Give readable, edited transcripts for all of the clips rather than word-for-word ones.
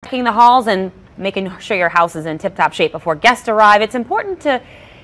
Checking the halls and making sure your house is in tip-top shape before guests arrive. It's important to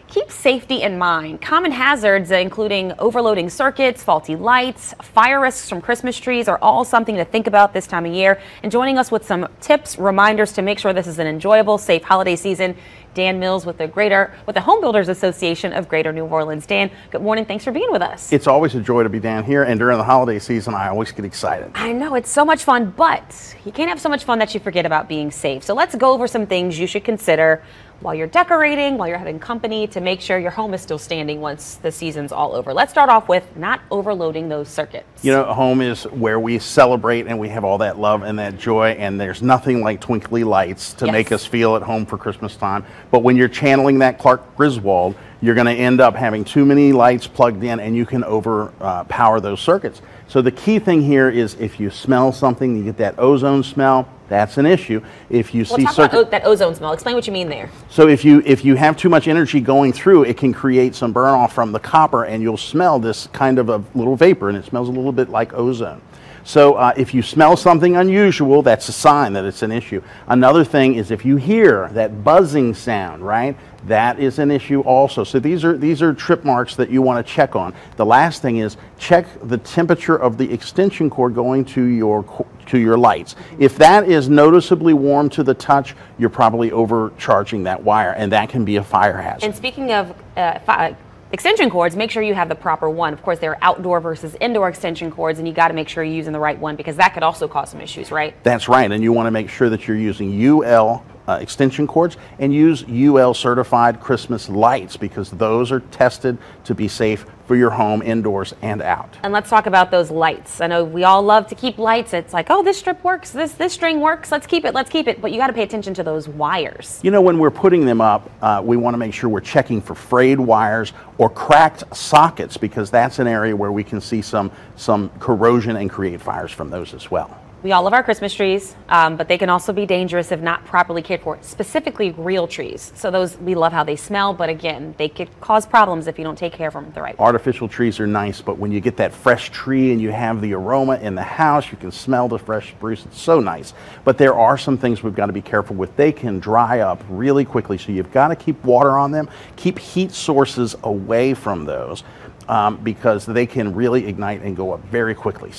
keep safety in mind. Common hazards, including overloading circuits, faulty lights, fire risks from Christmas trees, are all something to think about this time of year. And joining us with some tips, reminders to make sure this is an enjoyable, safe holiday season, Dan Mills with the Home Builders Association of Greater New Orleans. Dan, good morning. Thanks for being with us. It's always a joy to be down here, and during the holiday season, I always get excited. I know, it's so much fun, but you can't have so much fun that you forget about being safe. So let's go over some things you should consider while you're decorating, while you're having company, to make sure your home is still standing once the season's all over. Let's start off with not overloading those circuits. You know, home is where we celebrate and we have all that love and that joy, and there's nothing like twinkly lights to make us feel at home for Christmas time. But when you're channeling that Clark Griswold, you're going to end up having too many lights plugged in, and you can overpower those circuits. So the key thing here is if you smell something, you get that ozone smell, that's an issue. If you see talk about that ozone smell. Explain what you mean there. So if you have too much energy going through, it can create some burn off from the copper, and you'll smell this kind of a little vapor, and it smells a little bit like ozone. So if you smell something unusual, that's a sign that it's an issue. Another thing is if you hear that buzzing sound, right? That is an issue also. So these are trip marks that you want to check on. The last thing is check the temperature of the extension cord going to your lights. If that is noticeably warm to the touch, you're probably overcharging that wire, and that can be a fire hazard. And speaking of extension cords, make sure you have the proper one. Of course, there are outdoor versus indoor extension cords, and you got to make sure you're using the right one, because that could also cause some issues, right? That's right, and you want to make sure that you're using UL extension cords, and use UL certified Christmas lights, because those are tested to be safe for your home indoors and out. And let's talk about those lights. I know we all love to keep lights. It's like, oh, this strip works, this string works, let's keep it. But you got to pay attention to those wires. You know, when we're putting them up, we want to make sure we're checking for frayed wires or cracked sockets, because that's an area where we can see some corrosion and create fires from those as well. We all love our Christmas trees, but they can also be dangerous if not properly cared for, specifically real trees. So those, we love how they smell, but again, they could cause problems if you don't take care of them the right way. Artificial trees are nice, but when you get that fresh tree and you have the aroma in the house, you can smell the fresh spruce. It's so nice. But there are some things we've got to be careful with. They can dry up really quickly, so you've got to keep water on them. Keep heat sources away from those, because they can really ignite and go up very quickly.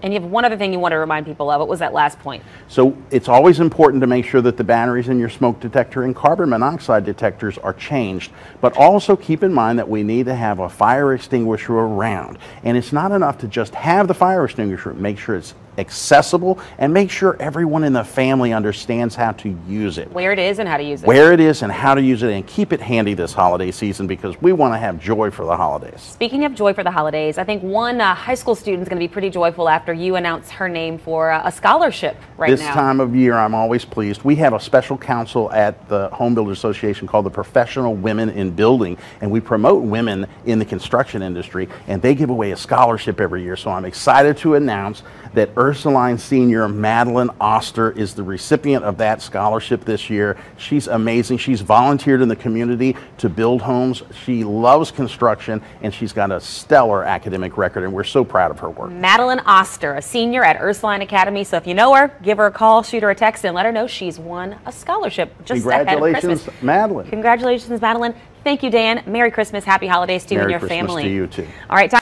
And you have one other thing you want to remind people of. What was that last point? So it's always important to make sure that the batteries in your smoke detector and carbon monoxide detectors are changed, but also keep in mind that we need to have a fire extinguisher around. And it's not enough to just have the fire extinguisher. Make sure it's accessible, and make sure everyone in the family understands how to use it. Where it is and how to use it. Where it is and how to use it, and keep it handy this holiday season, because we want to have joy for the holidays. Speaking of joy for the holidays, I think one high school student is going to be pretty joyful after you announce her name for a scholarship right now. This time of year, I'm always pleased. We have a special council at the Home Builders Association called the Professional Women in Building, and we promote women in the construction industry, and they give away a scholarship every year. So I'm excited to announce that Ursuline Senior Madeline Oster is the recipient of that scholarship this year. She's amazing. She's volunteered in the community to build homes. She loves construction, and she's got a stellar academic record, and we're so proud of her work. Madeline Oster, a senior at Ursuline Academy. So if you know her, give her a call, shoot her a text, and let her know she's won a scholarship just ahead of Christmas. Congratulations, Madeline. Congratulations, Madeline. Thank you, Dan. Merry Christmas. Happy holidays to you and your family. Merry Christmas to you, too. All right.